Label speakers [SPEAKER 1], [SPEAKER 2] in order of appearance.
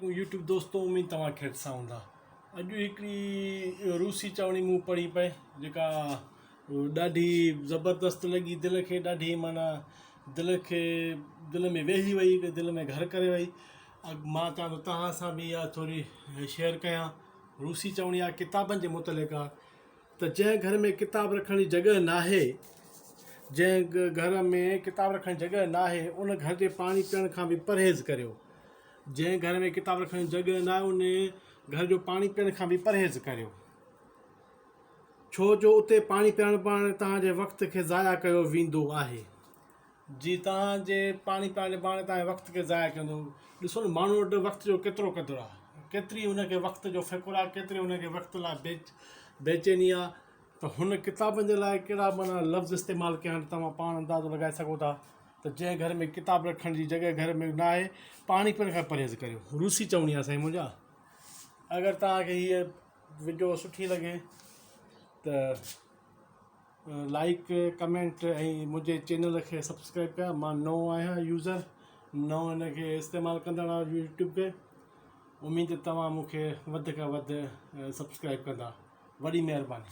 [SPEAKER 1] वालेकुम यूट्यूब दोस्तों, उम्मीद तव्हां ख़ैरियत सां हूंदा। अॼु हिकिड़ी रूसी चवणी मूं पढ़ी पए जेका ॾाढी ज़बरदस्त लॻी, दिलि खे ॾाढी माना दिलि में वेही वई, दिलि में घर करे वई। मां चाहियां थो तव्हां सां बि इहा थोरी शेयर कयां। रूसी चवणी आहे किताबनि जे मुतलिक़ आहे त जंहिं घर में किताब रखण जी जॻह नाहे, जंहिं घर में किताब रखण जी जॻह नाहे उन घर जे पाणी पीअण खां बि परहेज़ करियो। जंहिं घर में किताब रखण जी जॻह न आहे उन घर जो पाणी पीअण खां बि परहेज़ करियो, छो जो उते पाणी पीअण पाण तव्हांजे वक़्त खे ज़ाया कयो वेंदो आहे। जी तव्हांजे पाणी पीअण जे पाण तव्हांजे वक़्त खे ज़ाया कंदो। ॾिसो न, माण्हू वटि वक़्त जो केतिरो क़दुरु आहे, केतिरी हुनखे वक़्त जो फ़िक्रु आहे, केतिरी हुनखे वक़्त लाइ बेचैनी आहे। त हुन किताबनि जे लाइ कहिड़ा माना लफ़्ज़ इस्तेमालु कया आहिनि तव्हां पाण अंदाज़ो लॻाए सघो था। त जंहिं घर में किताब रखण जी जॻह घर में न आहे, पाणी पीअण खां परहेज़ करियो। रूसी चवणी आहे साईं मुंहिंजा। अगरि तव्हांखे हीअ वीडियो सुठी लॻे त लाइक कमेंट ऐं मुंहिंजे चैनल खे सब्सक्राइब कयो। मां नओं आहियां यूज़र, नओं हिनखे इस्तेमालु कंदड़ आहियां यूट्यूब खे। उमेदु तव्हां मूंखे वधि खां वधि सब्सक्राइब कंदा। वॾी महिरबानी।